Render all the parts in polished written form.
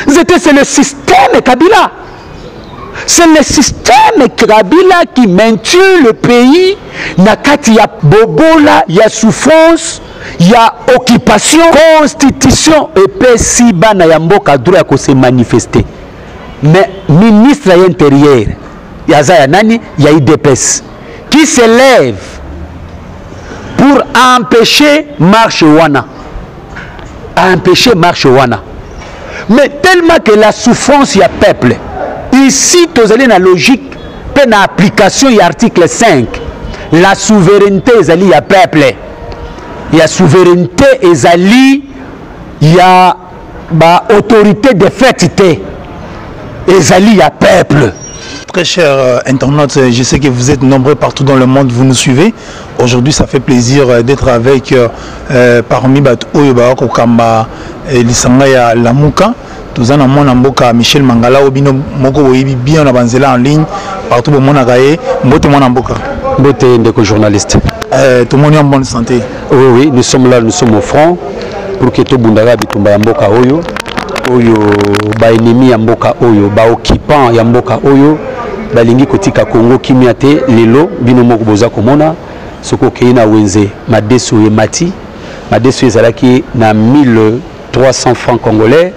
C'est le système Kabila. C'est le système Kabila qui maintient le pays. Nakati ya bobola, ya souffrance, ya occupation, constitution et pesi bana ya mboka droit ya se manifester. Mais ministre de l'Intérieur, Yazaya Nani, il y a IDPS qui se lève pour empêcher marche wana. Empêcher marche wana. Mais tellement que la souffrance y a peuple. Ici, tu as la logique, peine application y article 5. La souveraineté ezali ya peuple. Il y a souveraineté ezali, il y a autorité de fait. Ezali à peuple. Très chers internautes, je sais que vous êtes nombreux partout dans le monde, vous nous suivez. Aujourd'hui, ça fait plaisir d'être avec parmi Oyoba Kokamba et Lisanga Lamuka. Tous en amont Mboka Michel Mangala Obino Moko bien en ligne partout au monde agaye Mbote Mboka. Mbote ndeko journaliste. Tout le monde est en bonne santé. Oui, nous sommes là, nous sommes au front pour que tout Bundara bitumba Mboka Oyo. Oyo ba ennemi ya mboka oyo ba occupant ya mboka oyo balingi kotika Congo kimiate lelo bino moko boza komona soko keina wenze madeso e mati madeso ezalaki na 1300 francs congolais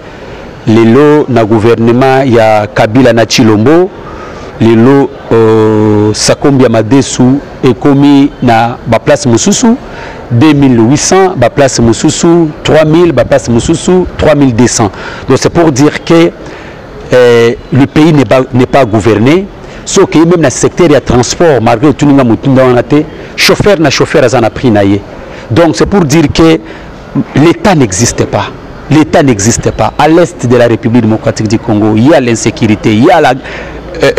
lelo na gouvernement ya Kabila na Chilombo lelo sakombi ya madesu ekomi na ba place mususu 2800, ba place Moussousou, 3000, ba place Moussousou, 3200. Donc c'est pour dire que le pays n'est pas gouverné. Sauf que même dans le secteur de transport, malgré tout le monde chauffeur a pris naïe. Donc c'est pour dire que l'État n'existe pas. L'État n'existe pas. À l'est de la République démocratique du Congo, il y a l'insécurité, il y a la il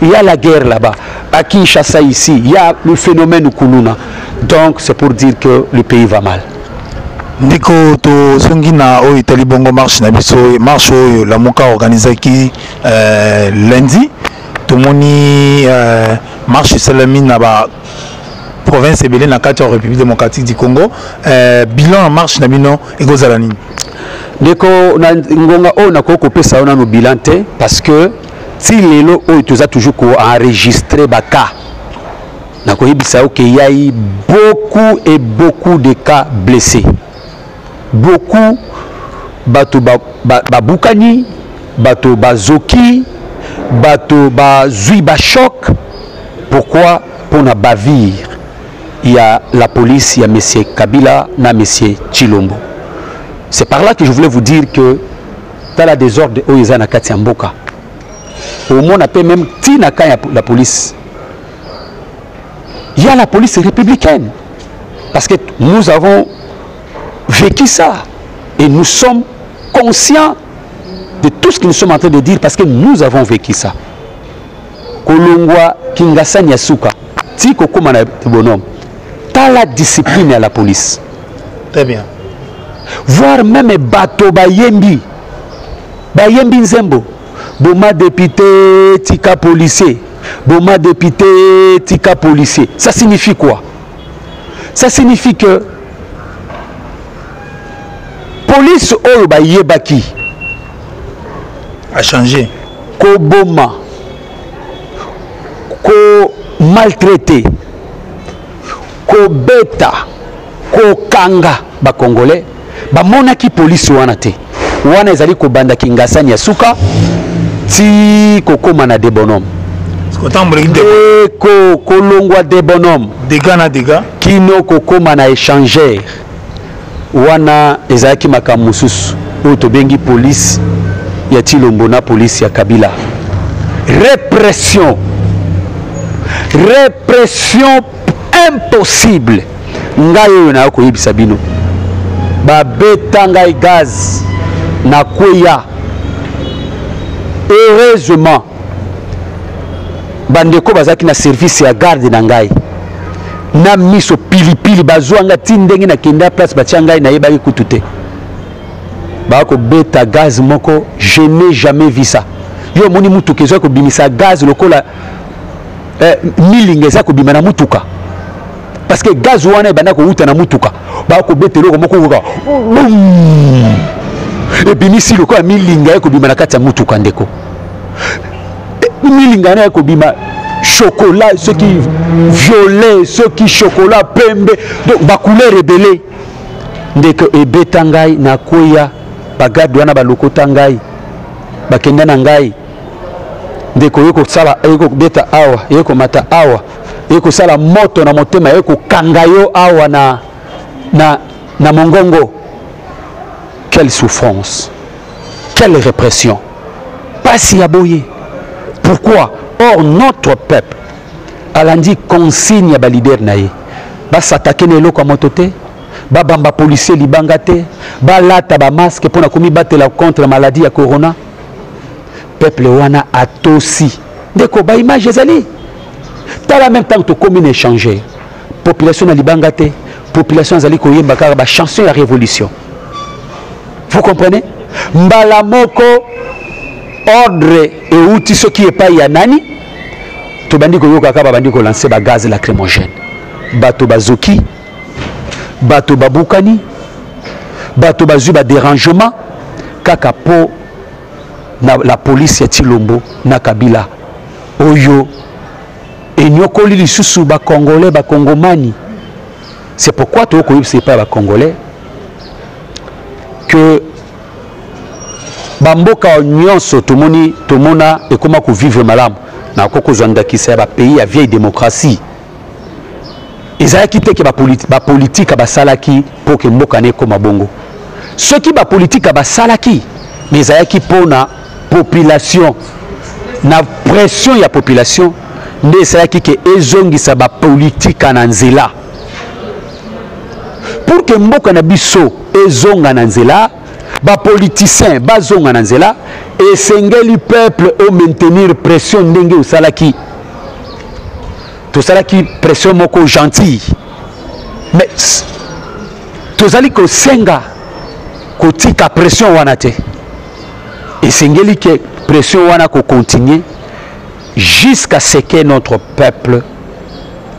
y a la guerre là-bas. À Kinshasa ici, il y a le phénomène Kuluna. Donc c'est pour dire que le pays va mal. Ndiko to songina o Italie bongo marche na biso marche o la moka organisé qui lundi to moni marche salamine na ba province ebele na kati ya République démocratique du Congo bilan marche na bino ekozala nini. Ndeko na ngonga o na ko pesa ona no bilan te parce que si lelo o toza toujours ko enregistrer baka na ko yebisa o ke yai beaucoup de cas blessés. Beaucoup bato babukani bato bazoki bato bazui ba choc. Pourquoi? Pour na bavir il y a la police, il y a monsieur Kabila na monsieur Chilombo. C'est par là que je voulais vous dire que dans la désordre de Oyezana Katiamboka, au moins on appelle même Tinaka la police. Il y a la police républicaine. Parce que nous avons vécu ça. Et nous sommes conscients de tout ce que nous sommes en train de dire parce que nous avons vécu ça. Kolongwa Kingasa Nyasuka, Tiko Komana bonhomme. T'as la discipline à la police. Très bien. Voir même bateau Bayembi Nzembo, Boma député Tika policier, Boma député Tika policier. Ça signifie quoi? Ça signifie que police Oyo Bayebaki a changé. Ko boma, ko maltraité, ko beta, ko kanga ba Congolais. Bamona ki police wana te wana ezali ko banda Kingasa Nyasuka ti kokoma na de bonhomme ko kolongwa de bonhomme dégâts kino kokoma na échangeur wana ezali makamususu o to bengi police ya Chilombo na police ya Kabila. Répression impossible ngayo na ko yebisa bino babetanga gaz na kweya. Heureusement bandeko bazaki na service ya garde na ngai na miso pilipili bazwanga tindenge na kenda place batia ngai na yebaki kutute bako beta gaz moko. Je n'ai jamais vu ça. Yo moni mutuka ezo ko bimisa gaz lokola milinga za ko bimana mutuka parce que gaz wana ebanda ko uta na mutuka bako betelo ko moko ebimisi lokola milinga ya kobima na kati ya mutuka ndeko milinga na kobima chocolat ceux qui violet ceux qui chocolat pembe donc ba couleur ebele ndeko ebeta ngai na koya bagadu wana balokota ngai bakenda na ngai ndeko yeko sala yeko beta awa yeko mata awa yeko sala moto na motema yeko kangayo awa na mongongo. Quelle souffrance, quelle répression, pas si aboyé. Pourquoi? Or notre peuple a dit consigne à leader naïe va s'attaquer les locaux à mototé ba bamba policier libangate ba lata ba masque pour na komi battre la contre la maladie à corona. Peuple wana atosi ndeko ba image ezali tala même temps que commune échanger population na libangate population azali koyemba kaka ba chanson ya révolution. Vous comprenez? Mbala moko ordre et outil ce qui est pas yanani to bandi ko yoka kaba bandi ko lancer ba gaz lacrymogène bato bazoki bato babukani bato bazu ba dérangement kaka po na la police ya Tilombo na Kabila oyo enyokoli lisusu ba congolais ba congomani. C'est pourquoi to ko yebse pas ba congolais que bamboka nyonso tomona ekoma ko vivre malamu na koko zandakisa ba pays ya vieille démocratie ezalaki te ke ba politique basalaki pour que mboka ne koma bongo soki ba politique basalaki mais ezalaki pona population na pression ya population nde ezalaki ke ezongisa ba politique na nzela pour que mboka na biso ezonga na nzela ba politicien bazonga na nzela esengeli peuple au maintenir pression ndenge osalaki tosalaki pression moko gentil mais tozali kosenga kotika pression wana te esengeli ke pression wana ko continuer jusqu'à ce que notre peuple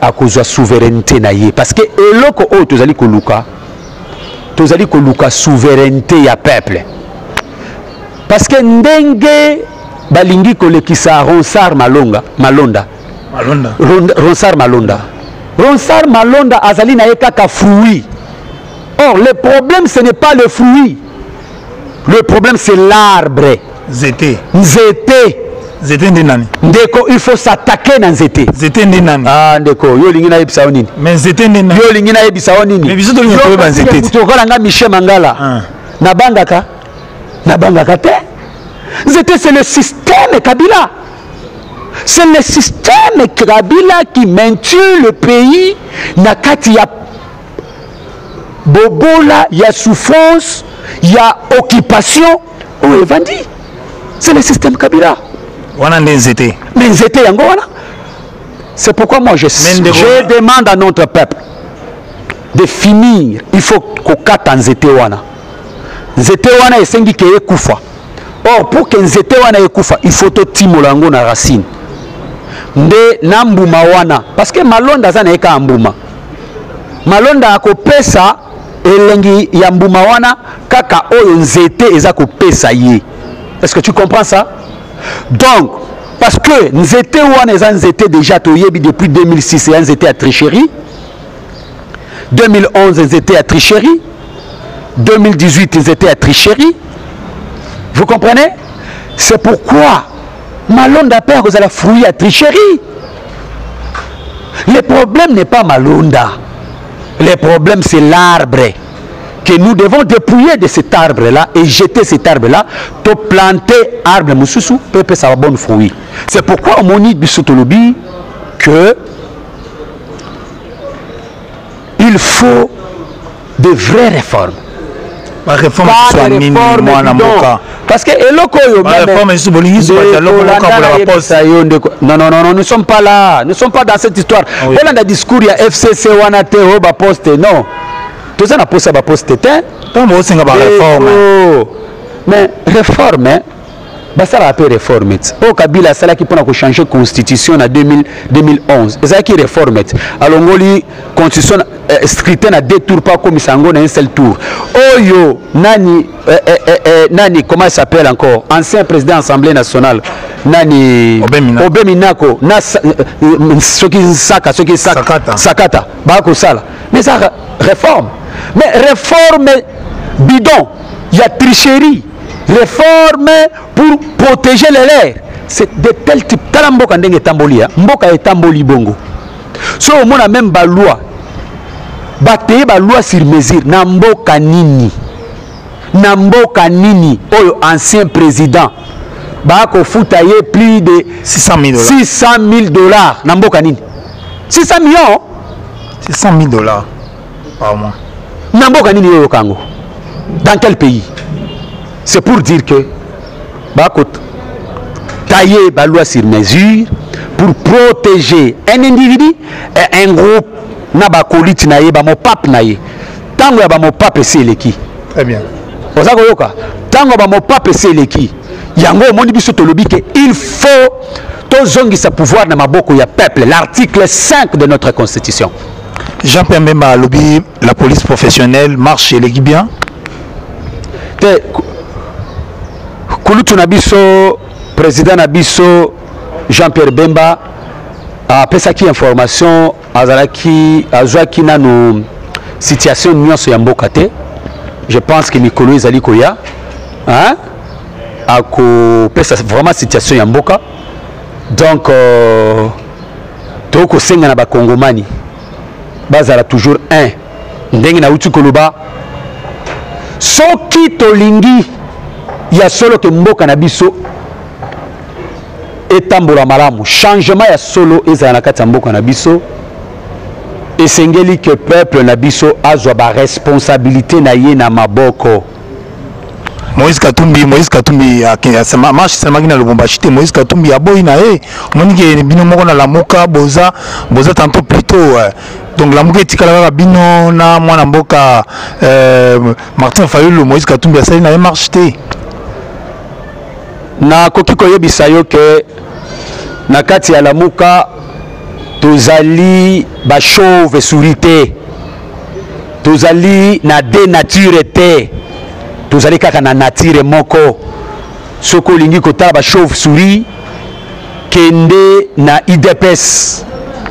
a kozwa souveraineté na ye parce que eloko oyo tozali koluka souveraineté ya peuple parce que ndenge balingi kolekisa Ronsard Malonda Ronsard Malonda azali na ye kaka fruit. Or le problème ce n'est pas le fruit, le problème c'est l'arbre. Nzete ndinani ndeko il faut s'attaquer na nzete ndinani ndeko yo lingi na yebisa onini mais nzete ndinani yo lingi na yebisa onini mais biso to lingi ko ba nzete tokola nga Michel Mangala na bangaka te nzete c'est le système Kabila, c'est le système Kabila qui maintient le pays na kati ya bobola ya souffrance ya occupation ou evandi. C'est le système Kabila. Mais nzete yango wana. C'est pourquoi moi je demande à notre peuple de finir. Il faut qu'on kata nzete wana. Nzete wana esengi ke ekufa. Or pour que nzete wana ekufa, il faut to timola yango na racine. Nde nambuma wana parce que Malonda za na eka ambuma. Malonda akopesa elengi ya mbuma wana kaka oyo nzete eza kopesa ye. Est-ce que tu comprends ça? Donc, parce que nzete wana eza nzete déjà toyebi depuis 2006 et nzete à tricherie. 2011 nzete à tricherie. 2018 nzete à tricherie. Vous comprenez? C'est pourquoi Malonda perd aux la fruit à tricherie. Le problème n'est pas Malonda. Le problème c'est l'arbre que nous devons dépouiller de cet arbre-là et jeter cet arbre-là pour planter arbre moussoussou pour que ça va bon fruit. C'est pourquoi on dit Bissotolobi que il faut de vraies réformes. Pas réforme parce que non, nous ne sommes pas là, nous ne sommes pas dans cette histoire. Voilà le discours il y a FCC Wanate Oba Poste, non. Tout ça n'a pas poste. Mais réforme, basala pe réforme o Kabila sala qui pour changer constitution en 2011 et ça qui réforme alongoli constitution scrutin na 2 tours pas comme sango na un seul tour oyo nani comment il s'appelle encore ancien président de l'Assemblée nationale nani Obeminako na Sakata ba ko sala mais ça réforme mais réforme bidon il y a tricherie réforme pour protéger les lèvres c'est de tel type tala mboka ndenge tambolia mboka etamboli bongo so on a même ba loi bateye ba loi sur mesure na mboka nini oyo ancien président ba ko futa ye plus de $600,000 na mboka nini 600 millions $600,000 par mois na mboka nini oyo kango dans quel pays c'est pour dire que ba ko tailler ba loi sur mesure pour protéger un individu et un groupe na ba koliti na ye ba mo pape na ye tango ya ba mo pape seleki très bien ozako yoka tango ba mo pape seleki yango moni biso tolobi que il faut tozongisa pouvoir na maboko ya peuple l'article 5 de notre constitution. Jean-Pierre Mbemba lobby la police professionnelle marche chez les Libyens te kulutu na biso président na biso Jean-Pierre Bemba a pesaki information azwaki nano situation nyonso ya mboka te je pense que mikolo ezali koya hein akopesa vraiment situation ya mboka donc tokosenga na bakongomani bazala toujours un ndenge na uti koloba soki tolingi ya solo ke mboka na biso etambola malamu changement ya solo ezala na kati ya mboka na biso esengeli ke peuple na biso azwa ba responsabilité na ye na maboko. Moïse Katumbi marche seulement na Lubumbashi te Moïse Katumbi aboyi na ye monike bino moko na lamuka boza tantôt plutôt donc lamuka etikala bino na mwana mboka Martin Fayulu Moïse Katumbi asali na ye marche te na koki koyebisa yo ke na kati ya lamuka tozali ba chauve souris te tozali na dénature te tozali kaka na nature moko soko lingi kotala ba chauve souris kende na IDPS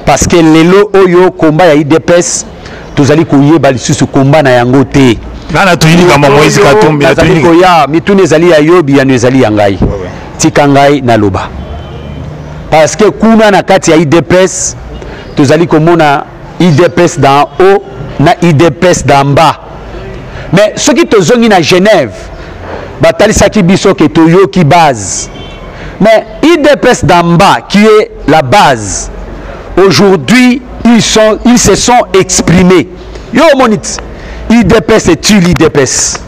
parce que lelo oyo komba ya IDPS tozali koyeba lisusu komba na yango te nana tuyini kama Moïse Katumbi tozali koya mitune ezali ya yobi ya ezali ya ngai tika ngai na loba parce que kuna na kati ya IDPS tozali komona IDPS d'en haut na IDPS d'en bas mais ce qui te zongi na Genève batalisaki biso ke toyoki base mais IDPS d'en bas qui est la base aujourd'hui ils se sont exprimés yo monite IDPS est tu l'IDPS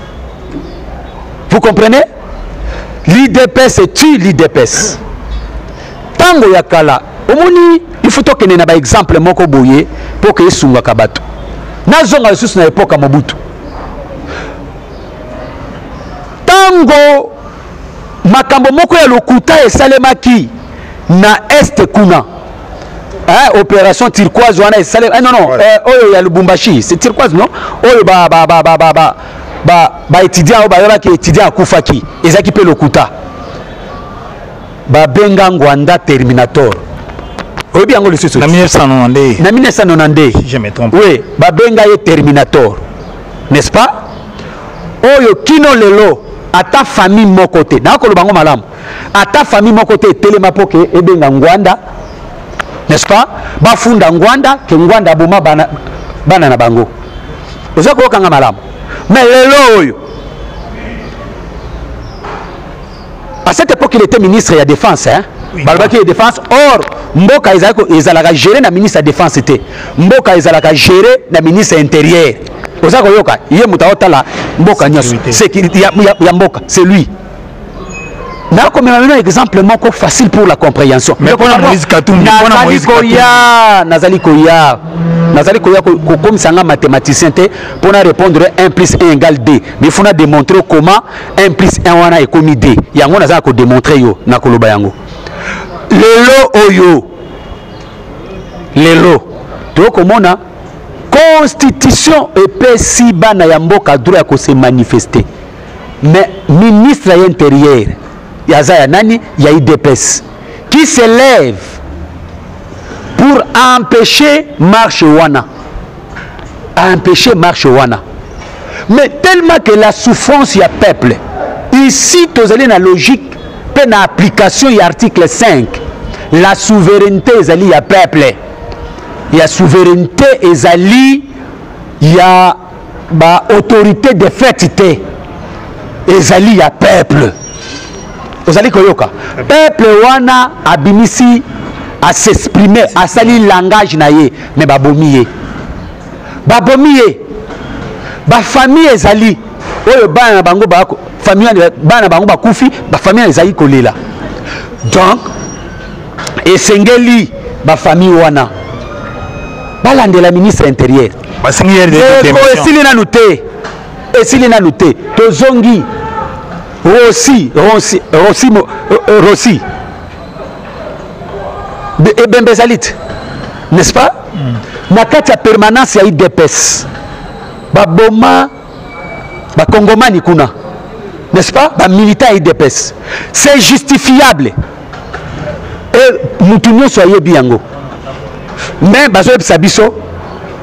vous comprenez l'IDPS est tu l'IDPS tango ya kala omoni il faut tokene na ba exemple moko boye pour que esunga kabato nazonga lisusu na époque Mobutu tango makambo moko ya lokuta esalemaki na est kuna opération turquoise wana esalema non oyo ya Lubumbashi c'est turquoise non oyo ba étudiant o ba ki étudiant akufaki ezaki pe lokuta ba benga Ngwanda Terminator oyebi yango lisusu na 1990 si je me trompe oui ba benga ye Terminator n'est-ce pas oyo kino lelo ata famille moko te na ko lobango malamu ata famille moko te telema poke ebenga Ngwanda n'est-ce pas bafunda Ngwanda ke Ngwanda boma bana na bango ozako kanga malamu mais lelo oyo à cette époque il était ministre de la défense hein oui, balbaki de défense or mboka ezalaka gérer na ministre de la défense était mboka ezalaka gérer na ministre intérieur ozako yoka ye mutaotala mboka nyoso sécurité ya mboka c'est lui nakomema exemple moko facile pour la compréhension. Mais pour Moïse Katumbi, nazali koya comme ça mathématicien pour répondre 1 plus 1 égale 2. Mais il faut démontrer comment 1 plus 1 wana est comme 2. Yango nazali ko démontrer yo na koloba yango. Lelo to komona constitution epesi bana ya mboka droit ko se manifester. Mais ministre de l'Intérieur, Yazaya Nani, il y a IDPS, qui se lève pour empêcher marche wana. Empêcher marche wana. Mais tellement que la souffrance y a peuple. Ici, tu as la logique, peine application y article 5. La souveraineté y a peuple. Il y a souveraineté il y a autorité de fait. Ezali ya peuple. Ozali koyoka. Peuple wana abimisi à s'exprimer, à sali langage na ye, mais babomiye. Babomiye. Ba famille ezali. Oyo bana bango ba famille bana bango ba kufi, ba famille ezali kolela. Donc esengeli ba famille wana. Balande la ministre intérieur. Ba seigneur de esili na noté. Esili na noté. Tozongi Rossi et Bembezalit, n'est-ce pas? Nakati permanence ya IDPS. Baboma, ba Congomani kuna, n'est-ce pas? Ba militaire IDPS. C'est justifiable. Et Moutounio soyez biango. Mais Bazo Sabiso,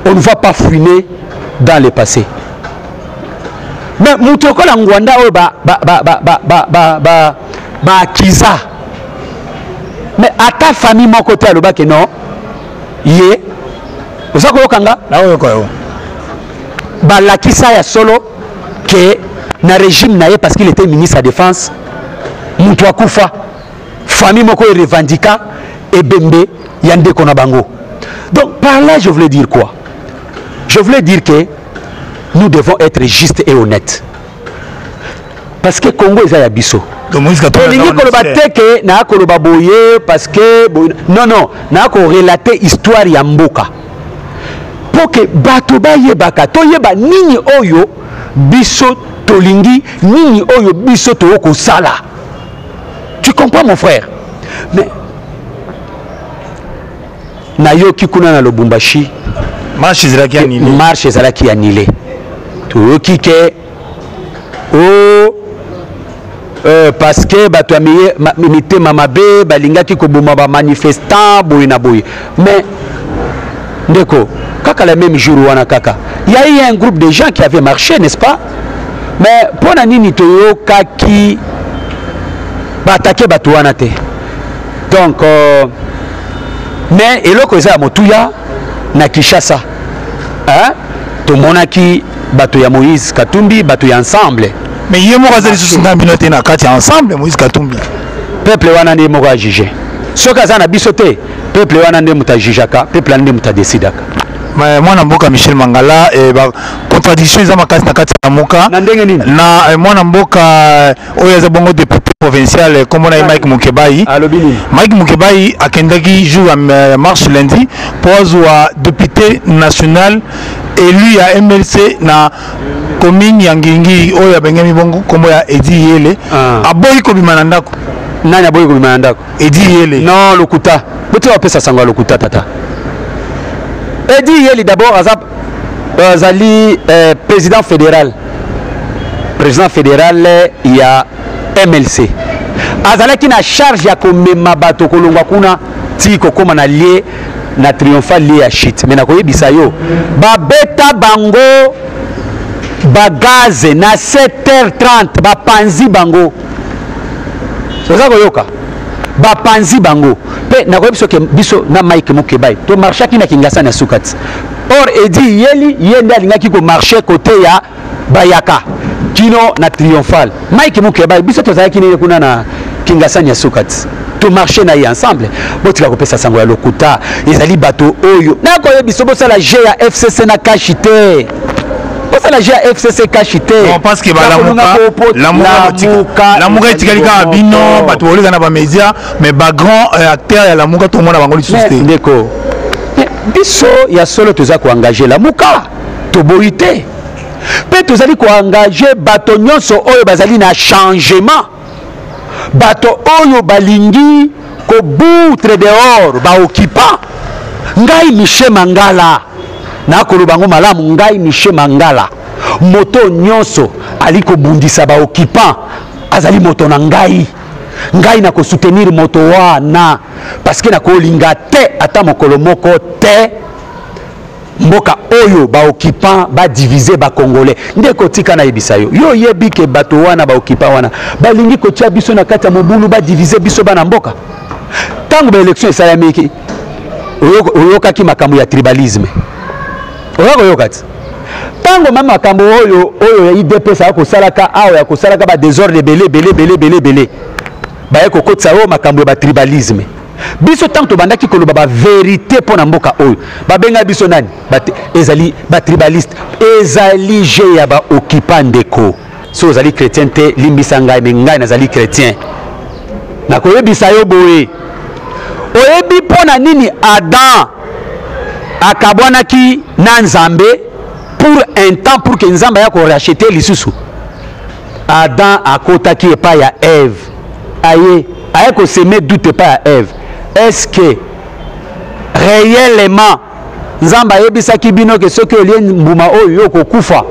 on ne va pas fouiner dans le passé. Mais Moutoko la Ngwanda kiza. Mais à ta famille mon côté à l'obak non. Yé. Vous savez kanga? La kisa ya solo que na régime naé parce qu'il était ministre de la défense. Moutou akufa. Famille moko revendica et bembe yande konabango. Donc par là je voulais dire quoi? Je voulais dire que nous devons être justes et honnêtes. Parce que Congo est à Bisso. Parce que non, na ko relater histoire ya mboka. Pour que bato ba yebaka to yeba nini oyo biso tolingi nini oyo biso to ko sala. Tu comprends mon frère? Mais na yo kikuna na Lubumbashi marche ezalaki annulée. Qui que parce que bato amite mamabe balingaki koboma ba manifestant boy na boy. Mais ndeko kaka le même jour wana kaka il y a eu un groupe de gens qui avaient marché, n'est-ce pas? Mais pour nini toyo kaki ba attaquer bato wana te. Donc mais eloko eza motuya na Kinshasa. Hein? Tout monaki bato ya Moïse Katumbi, bato ya ensemble. Mais il y a moi qui na kati ensemble Moïse Katumbi. Peuple wana ndi moko a juger. Soka za na bisote, peuple wana ndi muta jujaka, peuple ndi muta décidaka. Mais moi na mboka Michel Mangala et ba contradiction za makasi na kati na moka. Na ndenge nini? Na moi na mboka oyo za bongo député provincial comme on a Mike Mukebai. Mike Mukebai akendaki jour à marche lundi pour avoir député national élu à MLC na commune Yangingi oyo bengami bongo kombo ya Edi Yele aboyi ko bimana ndako nani aboyi ko bimana ndako Edi Yele non lokuta bote wa pesa sangwa lokuta tata Edi Yele d'abord azali président fédéral il y a MLC azalaki na charge ya komema bato kolongwa kuna ti kokoma na lié na triomphal lié à shit mais na koyebisa yo babeta bango bagaz na 7h30 bapanzi bango soza koyoka bapanzi bango pe na koyebiso ke biso na Mike Mukebai to marchaki na Kinshasa na sukati or Edi Yeli yenda lingaki ko marcher côté ya Bayaka kino na triomphal Mike Mukebai biso tozalaki ni kuna na Kinshasa na sukati to marcher na ensemble botika kopesa sango ya lokuta ezali bato oyo na koyebiso bosala G ya FCC na kashite Parce que la GFCC cachité. On pense que la Mouka est tirée à Bino, Batouoli dans les médias, mais grand acteur et la Mouka tout le monde a engagé sur ce déco. Biso, il y a solo tous à quoi engager la Mouka, Toboïté. Peut tous à quoi engager Batonyon so Oyo Bazali na changement. Bato Oyo Balingi, ko boutre dehors, ba occupant. Ngai Michel Mangala. Na kolobango malamu ngai Michel Mangala. Moto nyonso aliko bundisa ba occupant azali moto na ngai na ko soutenir moto wana parce que na ko linga te ata mokolo moko te mboka oyo ba occupant ba diviser ba congolais ndeko tika na yebisa yo yebi ke bato wana ba occupant wana ba lingi ko tia biso na kata mobulu ba diviser biso bana mboka tango ba election esalamiki oyoka ki makambo ya tribalisme oyoka ti tango mama makambo oyo ya IDPS akosalaka awa ya kosalaka ba désordre belé ba ekokotisa oyo makambo ba tribalisme biso tango to bandaki koloba ba vérité pona mboka oyo babenga biso nani ezali ba tribaliste ezali je ya ba occupant ndeko so ezali chrétien te limbisa ngai me ngai nazali chrétien na koyebisa yo boye oyebi pona nini Adam akabwanaki na Nzambe pour un temps pour que Nzamba ya ko racheter lisusu Adam akotaki epa ya Ève aye ko semer doute epa ya Ève est-ce que réellement Nzamba yebisaki bino ke soki olie mbuma oyo yo kokufa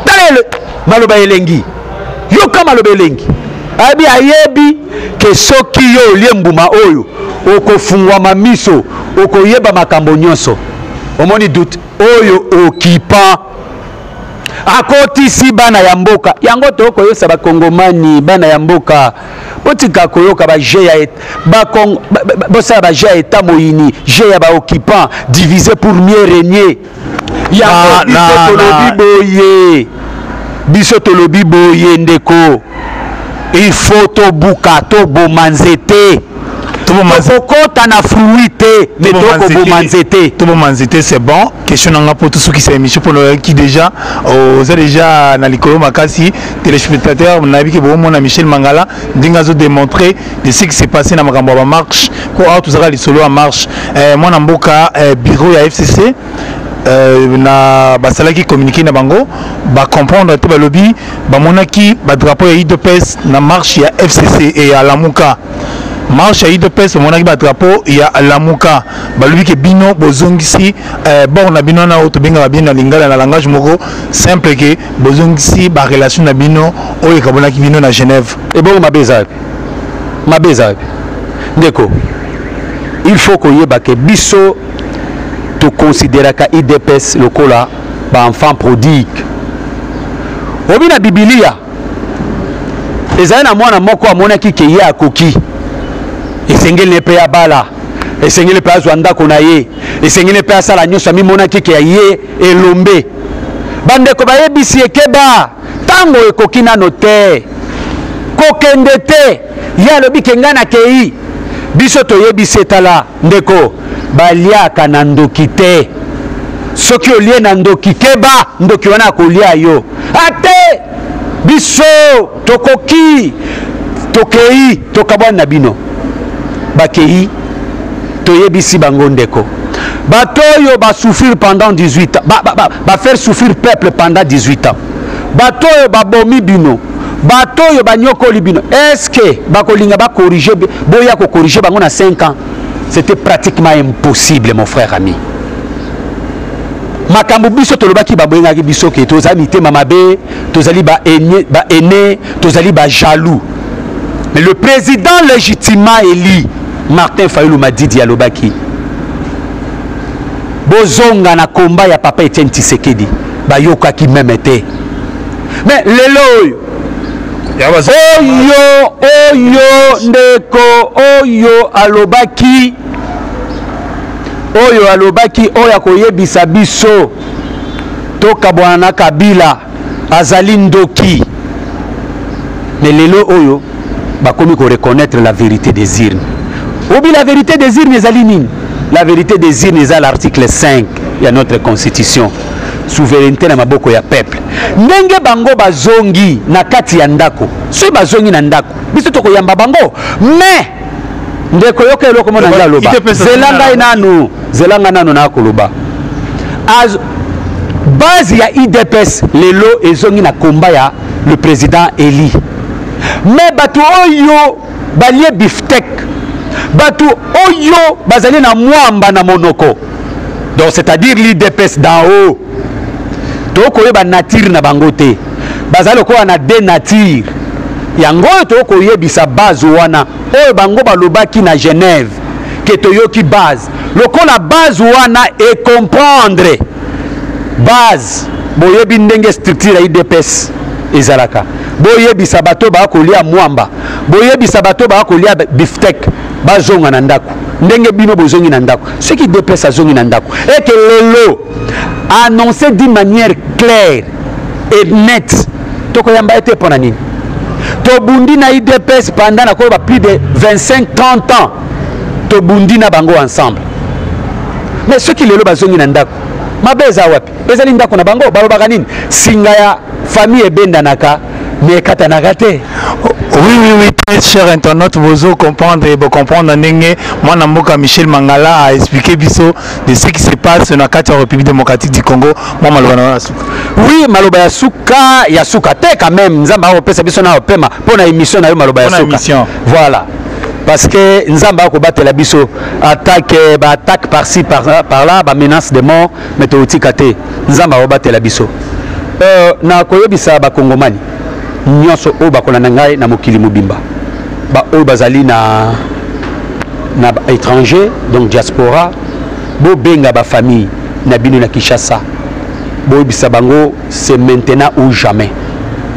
talele maloba elengi yo kama maloba elengi ayebi ke soki yo olie mbuma oyo okofungwama miso okoyeba makambo nyonso omoni doute oyo occupant akotisi bana ya mboka yango tokoyosa bakongomani bana ya mboka botika koyoka ba je ya bosala ba je ya eta moyini je ya ba occupant divisé pour mieux régner biso tolobi boye ndeko il faut tobuka toboma nzete tokota na fruité mais tokoboma nzete toboma nzete c'est bon question nanga pour tous ceux qui s'émission pour qui déjà oza déjà na likolo makasi téléspectateurs na bi ke bomona Michel Mangala ndinga zo démontrer de ce qui s'est passé na makambo ba marche ko tout ça les solo en marche moi na mboka bureau ya FCC na basalaki communiquer na bango ba comprendre te ba lobby ba monaki ba drapeau ya IDPS na marche ya FCC et ya Lamuka marche ya IDPS monaki ba drapeau ya Lamuka ba lobby ke bino bozongisi bon na bino na auto benga ba bien na lingala na langage moko simple ke bozongisi ba relation na bino oyo kabonaki bino na Genève et bon mabeza ndeko il faut koyeba ke biso to considérer ka IDPS lokola ba enfant prodigue obi na Biblia ezali na mwana moko amonaki ke ye akoki esengeli pe ya bala esengeli pe azwa ndako na ye esengeli pe asala nyonso amimonaki ke ye elombe bandeko bayebisi ekeba tango ekoki nano te kokende te ye alobi ke ngai nakei biso toyebisi etala ndeko baliaka na ndoki te soki olie na ndoki keba ndoki wana akolia yo ate biso tokoki tokei tokabwana na bino bakei toyebisi bango ndeko bato oyo basouffrir pendant 18 ans faire souffrir peuple pendant 18 ans bato oyo babomi bino bato oyo banyokoli bino est-ce que bakolinga bakorrige boya kokorrige bango na 5 ans? C'était pratiquement impossible, mon frère ami. Makambo biso tolobaki babengaki biso ke tozali te mamabe, tozali ba aîné, tozali ba jaloux. Mais le président légitimement élu, Martin Fayulu Madidi alobaki. Bozonga na combat ya papa Etienne Tshisekedi, ba yokaki même été. Mais lelo oyo ndeko oyo alobaki oyo akoyebisa biso tokabwana na Kabila azali ndoki mais lelo oyo bakomi ko reconnaître la vérité des urnes obi la vérité des urnes ezali nini la vérité des urnes est à l'article 5 de notre constitution souveraineté na maboko ya peuple ndenge bango bazongi na kati ya ndako so bazongi na ndako biso tokoyamba bango mais ndeko yoka eloko mona ngala loba zelanga nanu na koloba az base ya IDPS lelo ezongi na komba ya le président Eli mais bato oyo balie biftek bato oyo bazali na mwamba na monoko donc c'est-à-dire l'IDPS d'en haut tokoyeba nature na bango te bazali ko na de nature yango tokoyebisa base wana oyo bango balobaki na Genève ke toyoki base lokola base wana et comprendre base boyebi ndenge structure IDPS ezalaka boyebisa bato bakolia mwamba boyebisa bato bakolia biftek bazonga na ndako ndenge bino bozongi na ndako ce qui IDPS azongi na ndako et que lelo annoncé d'une manière claire et nette tokoyamba ete pona nini tobundi na IDPS pendant na koba plus de 25-30 ans tobundi na bango ensemble mais ceux qui lelo bazongi na ndako mabeza wapi ezali ndako na bango balobaka nini singa ya famille ebendanaka mais katanaka te. Oui, très cher internaute, vous comprendre et vous comprendre moi Namboka Michel Mangala a expliqué biso de ce qui se passe dans la République démocratique du Congo. Moi Maloba Suka. Oui, Maloba ya Suka te quand même nzamba ko pesa biso na opema pour na émission na yo Maloba ya Suka. Voilà. Parce que nzamba ko batela biso attaque par-ci par-là, ba menace de mort mais to utikate nzamba ko batela biso. Na koyebisa ba Kongomani nyonso oyo bakolanda ngai na mokili mobimba ba oyo bazali na étranger donc diaspora bo benga ba famille na bino na Kinshasa bo bisa bango c'est maintenant ou jamais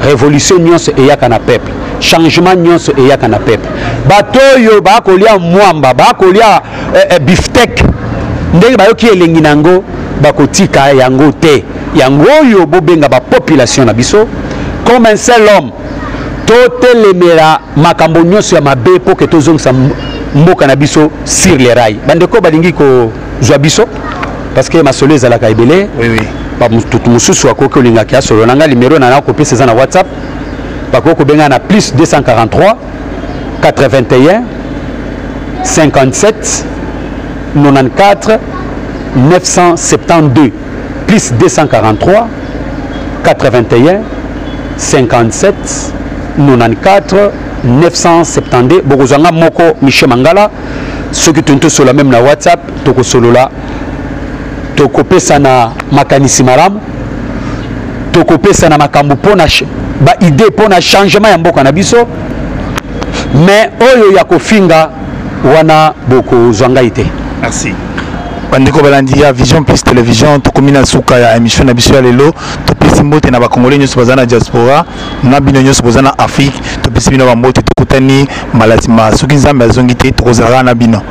révolution nyonso eyaka na peuple changement nyonso eyaka na peuple bato yo bakolia mwamba bakolia biftek ndenge bayoki elengi nango bakotika yango te yango yo bo benga ba population na biso comme un seul homme totelemela makambo nyonso ya mabe po ke tozongisa mboka na biso sur les rails bandeko balingi ko zwa biso parce que masolo ezalaka ebele ba mututu mususu akoki olingaki asolo nanga numéro na kopesa eza na WhatsApp bakoko benga na plus 243 81 57 94 972 plus 243 81 57 94 972 bokozanga moko Michel Mangala ceux qui tunto sur la même na WhatsApp toko solola toko pesa na makanisi malamu toko pesa na makambo pona ba idée pona changement ya mboka na biso mais oyo ya kofinga wana boko zwanga ite. Merci. Bandeko balandia Vision Plus Télévision tokomina suka ya émission na biso ya lelo topesi mbote na bakongolais nyonso bazana diaspora na bino nyonso bazana Afrique topesi bino ba mbote tokutani malatima soki nzambe azongi te tokozala na bino.